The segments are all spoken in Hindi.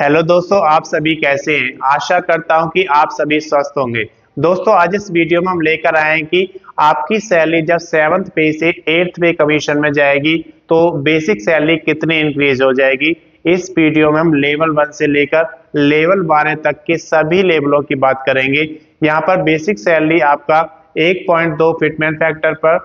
हेलो दोस्तों, आप सभी कैसे हैं। आशा करता हूं कि आप सभी स्वस्थ होंगे। दोस्तों, आज इस वीडियो में हम लेकर आए हैं कि आपकी सैलरी जब 7th पे से 8th पे कमीशन में जाएगी तो बेसिक सैलरी कितनी इंक्रीज हो जाएगी। इस वीडियो में हम लेवल 1 से लेकर लेवल 12 तक के सभी लेवलों की बात करेंगे। यहाँ पर बेसिक सैलरी आपका 1.2 फिटमेंट फैक्टर पर,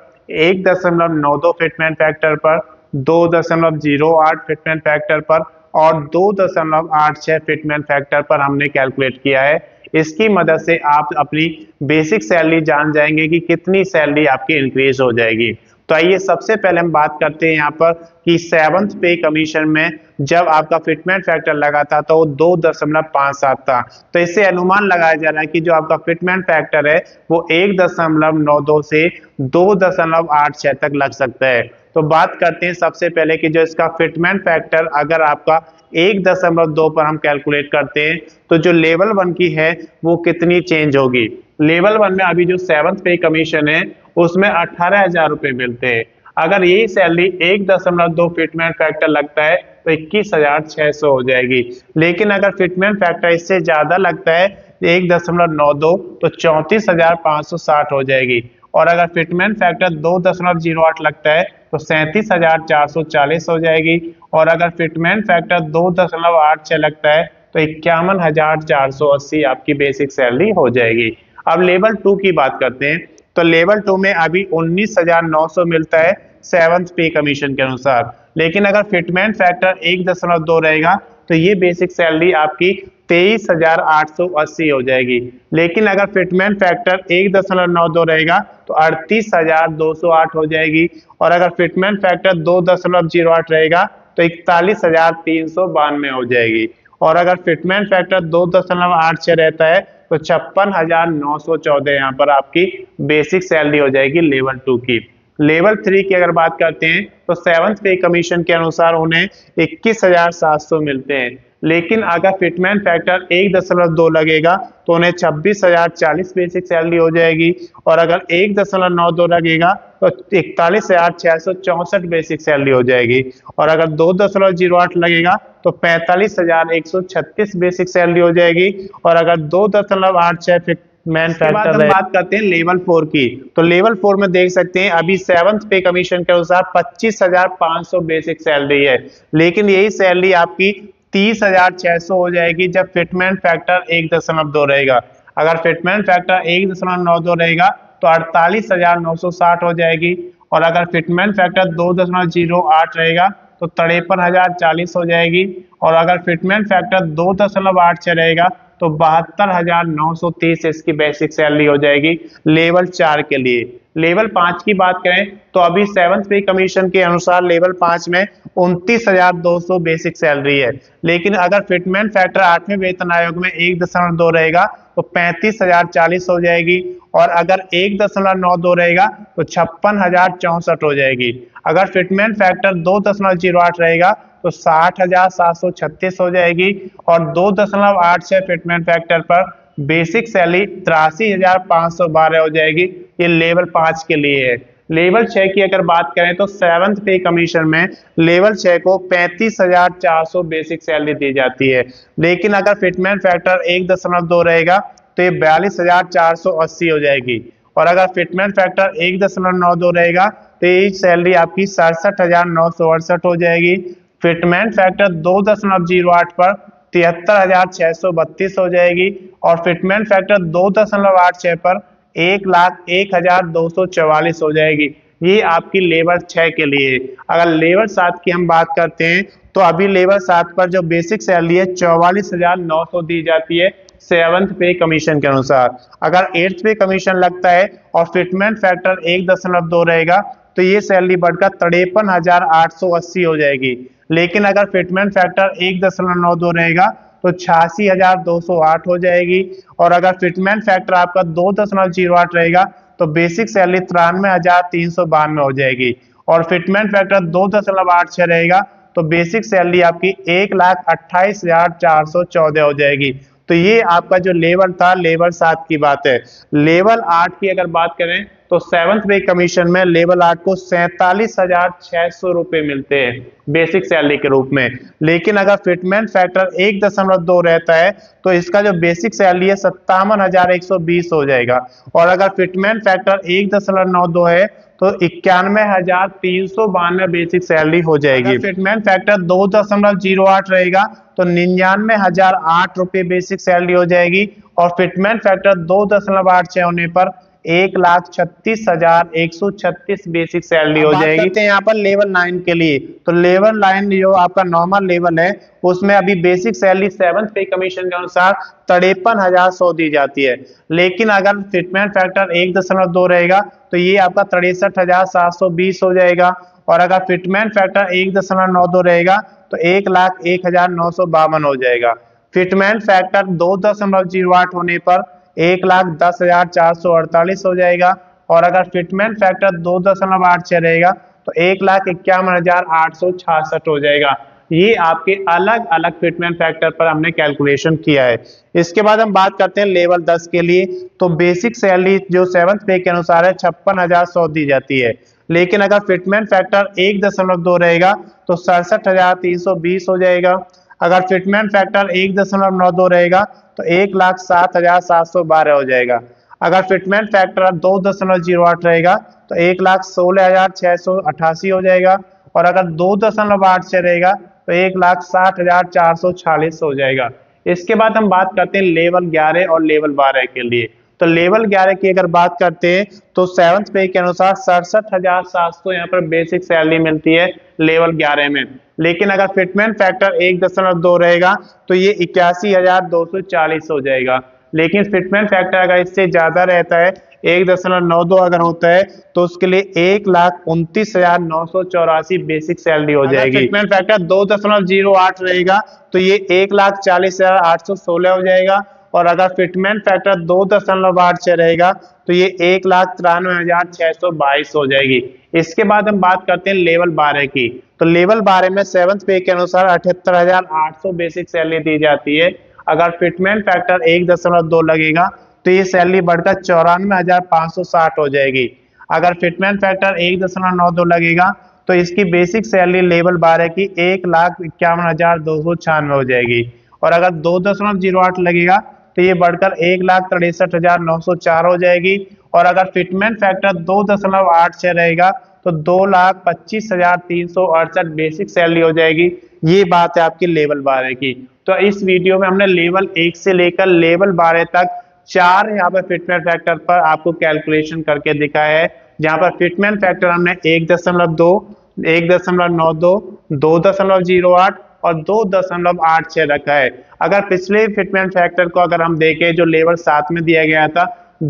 1.92 फिटमेंट फैक्टर पर, 2.08 फिटमेंट फैक्टर पर और 2.86 फिटमेंट फैक्टर पर हमने कैलकुलेट किया है। इसकी मदद से आप अपनी बेसिक सैलरी जान जाएंगे कि कितनी सैलरी आपकी इंक्रीज हो जाएगी। तो आइए सबसे पहले हम बात करते हैं यहाँ पर कि 7th पे कमीशन में जब आपका फिटमेंट फैक्टर लगा था तो वो 2.57 था। तो इससे अनुमान लगाया जा रहा है कि जो आपका फिटमेंट फैक्टर है वो 1.92 से 2.86 तक लग सकता है। तो बात करते हैं सबसे पहले कि जो इसका फिटमेंट फैक्टर अगर आपका 1.2 पर हम कैलकुलेट करते हैं तो जो लेवल 1 की है वो कितनी चेंज होगी। लेवल 1 में अभी जो 7th पे कमीशन है उसमें 18,000 रुपए मिलते हैं। अगर यही सैलरी 1.2 फिटमेंट फैक्टर लगता है तो 21,600 हो जाएगी। लेकिन अगर फिटमेंट फैक्टर इससे ज्यादा लगता है 1.92 तो 34,560 हो जाएगी। और अगर फिटमेंट फैक्टर 2.08 लगता है तो 37,440 हो जाएगी। और अगर फिटमेंट फैक्टर 2.86 लगता है तो 51,480 आपकी बेसिक सैलरी हो जाएगी। अब लेवल 2 की बात करते हैं तो लेवल 2 में अभी 19,900 मिलता है 7th पे कमीशन के अनुसार। लेकिन अगर फिटमेंट फैक्टर 1.2 रहेगा तो ये बेसिक सैलरी आपकी 23,880 हो जाएगी। लेकिन अगर फिटमेंट फैक्टर 1.92 रहेगा तो 38,208 हो जाएगी। और अगर फिटमेंट फैक्टर 2.08 रहेगा तो 41,392 हो जाएगी। और अगर फिटमेंट फैक्टर 2.86 रहता है तो 56,914 यहाँ पर आपकी बेसिक सैलरी हो जाएगी लेवल 2 की। लेवल 3 की अगर बात करते हैं तो 7th पे कमीशन के अनुसार उन्हें 21,700 मिलते हैं। लेकिन अगर फिटमेंट फैक्टर 1.2 लगेगा तो उन्हें 26,040 बेसिक सैलरी हो जाएगी। और अगर 1.92 लगेगा तो 41,664 बेसिक सैलरी हो जाएगी। और अगर 2.08 लगेगा तो 45,136 बेसिक सैलरी हो जाएगी। और अगर 2.86 मैन फैक्टर हम बात करते हैं लेवल 4 की तो लेवल 4 में देख सकते हैं अभी 7th पे कमीशन के अनुसार 25,500 बेसिक सैलरी है। लेकिन यही सैलरी आपकी 30,600 हो जाएगी जब फिटमेंट फैक्टर 1.2 रहेगा। अगर फिटमेंट फैक्टर 1.92 रहेगा तो 48,960 हो जाएगी। और अगर फिटमेंट फैक्टर 2.08 रहेगा तो 53,040 हो जाएगी। और अगर फिटमेंट फैक्टर 2.86 रहेगा तो 72,930 इसकी बेसिक सैलरी हो जाएगी लेवल 4 के लिए। लेवल 5 की बात करें तो अभी 7th पे कमीशन के अनुसार लेवल 5 में 29,200 बेसिक सैलरी है। लेकिन अगर फिटमेंट फैक्टर 8वें वेतन आयोग में 1.2 रहेगा तो 35,040 हो जाएगी। और अगर 1.92 रहेगा तो 56,064 हो जाएगी। अगर फिटमेंट फैक्टर 2.08 रहेगा तो 60,736 हो जाएगी। और 2.86 फिटमेंट फैक्टर पर बेसिक सैलरी 83,512 हो जाएगी। ये लेवल 5 के लिए है। लेवल 6 की अगर बात करें तो 7th पे कमीशन में लेवल 6 को 35,400 बेसिक सैलरी दी जाती है। लेकिन अगर फिटमेंट फैक्टर 1.2 रहेगा तो ये 42,480 हो जाएगी। और अगर फिटमेंट फैक्टर 1.92 रहेगा तो ये सैलरी आपकी 67,968 हो जाएगी। फिटमेंट फैक्टर 2.08 पर 73,632 हो जाएगी। और फिटमेंट फैक्टर 2.86 पर 1,01,244 हो जाएगी। ये आपकी लेवल 6 के लिए। अगर लेवल 7 की हम बात करते हैं तो अभी लेवल 7 पर जो बेसिक सैलरी है 44,900 दी जाती है 7th पे कमीशन के अनुसार। अगर 8th पे कमीशन लगता है और फिटमेंट फैक्टर 1.2 रहेगा तो ये सैलरी बढ़कर 53,880 हो जाएगी। लेकिन अगर फिटमेंट फैक्टर 1.92 रहेगा तो 86,208 हो जाएगी। और अगर फिटमेंट फैक्टर आपका 2.08 रहेगा तो बेसिक सैलरी 93,392 हो जाएगी। और फिटमेंट फैक्टर 2.86 रहेगा तो बेसिक सैलरी आपकी 1,28,414 हो जाएगी। तो ये आपका जो लेवल था लेवल 7 की बात है। लेवल 8 की अगर बात करें तो 7th पे कमीशन में लेवल 8 को 47,600 रुपए मिलते हैं बेसिक सैलरी के रूप में। लेकिन अगर फिटमेंट फैक्टर 1.2 रहता है तो इसका जो बेसिक सैलरी है 57,120 हो जाएगा, और अगर फिटमेंट फैक्टर 1.92 है तो 91,392 बेसिक सैलरी हो जाएगी। फिटमेंट फैक्टर 2.08 रहेगा तो 99,008 रुपए बेसिक सैलरी हो जाएगी, और फिटमेंट फैक्टर 2.86 होने पर 1,36,136 बेसिक सैलरी हो जाएगी। यहाँ पर लेवल 9 के लिए, तो लेवल 9 जो आपका नॉर्मल लेवल है उसमें अभी बेसिक सैलरी 7th पे कमीशन के अनुसार 53,100 दी जाती है। लेकिन अगर फिटमेंट फैक्टर 1.2 रहेगा तो ये आपका 63,720 हो जाएगा, और अगर फिटमेंट फैक्टर 1.92 रहेगा तो 1,01,952 हो जाएगा। फिटमेंट फैक्टर 2.08 होने पर 1,10,448 हो जाएगा, और अगर फिटमेंट फैक्टर 2.86 रहेगा तो 1,51,866 हो जाएगा। ये आपके अलग अलग फिटमेंट फैक्टर पर हमने कैलकुलेशन किया है। इसके बाद हम बात करते हैं लेवल 10 के लिए, तो बेसिक सैलरी जो 7th पे के अनुसार है 56,100 दी जाती है। लेकिन अगर फिटमेंट फैक्टर 1.2 रहेगा तो 67,320 हो जाएगा। अगर फिटमेंट फैक्टर 1.92 रहेगा तो 1,07,712 हो जाएगा। अगर फिटमेंट फैक्टर 2.08 रहेगा तो 1,16,688 हो जाएगा, और अगर 2.86 रहेगा तो 1,60,446 हो जाएगा। इसके बाद हम बात करते हैं लेवल 11 और लेवल 12 के लिए। तो लेवल 11 की अगर बात करते हैं तो 7th पे के अनुसार 67,700 यहाँ पर बेसिक सैलरी मिलती है लेवल 11 में। लेकिन अगर फिटमेंट फैक्टर 1.2 रहेगा तो ये 81,240 हो जाएगा। लेकिन फिटमेंट फैक्टर अगर इससे ज्यादा रहता है 1.92 अगर होता है तो उसके लिए 1,29,984 बेसिक सैलरी हो जाएगी। फिटमेंट फैक्टर 2.08 रहेगा तो ये 1,40,816 हो जाएगा, और अगर फिटमेंट फैक्टर 2.86 रहेगा तो ये 1,93,622 हो जाएगी। इसके बाद हम बात करते हैं लेवल 12 की। तो लेवल 12 में 7th पे के अनुसार 78,800 बेसिक सैलरी दी जाती है। अगर फिटमेंट फैक्टर 1.2 लगेगा तो ये सैलरी बढ़कर 94,560 हो जाएगी। अगर फिटमेंट फैक्टर 1.92 लगेगा तो इसकी बेसिक सैलरी लेवल 12 की 1,51,296 हो जाएगी, और अगर 2.08 लगेगा तो ये बढ़कर 1,63,904 हो जाएगी, और अगर फिटमेंट फैक्टर 2.86 रहेगा तो 2,25,368 बेसिक सैलरी हो जाएगी। ये बात है आपकी लेवल 12 की। तो इस वीडियो में हमने लेवल 1 से लेकर लेवल 12 तक 4 यहाँ पर फिटमेंट फैक्टर पर आपको कैलकुलेशन करके दिखाया है, जहाँ पर फिटमेंट फैक्टर हमने 1.2, 1.92, 2.08 और 2.86 रखा है। अगर पिछले फिटमेंट फैक्टर को अगर हम देखें जो लेवल 7 में दिया गया था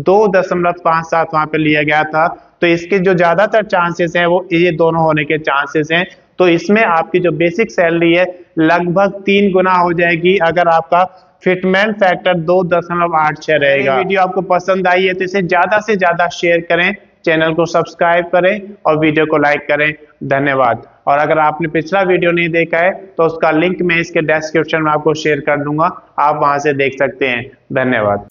2.57 वहां पे लिया गया था, तो इसके जो ज्यादातर चांसेस हैं वो ये दोनों होने के चांसेस हैं। तो इसमें आपकी जो बेसिक सैलरी है लगभग 3 गुना हो जाएगी अगर आपका फिटमेंट फैक्टर 2.86 रहेगा। वीडियो आपको पसंद आई है तो इसे ज्यादा से ज्यादा शेयर करें, चैनल को सब्सक्राइब करें और वीडियो को लाइक करें। धन्यवाद। और अगर आपने पिछला वीडियो नहीं देखा है तो उसका लिंक मैं इसके डिस्क्रिप्शन में आपको शेयर कर दूंगा, आप वहां से देख सकते हैं। धन्यवाद।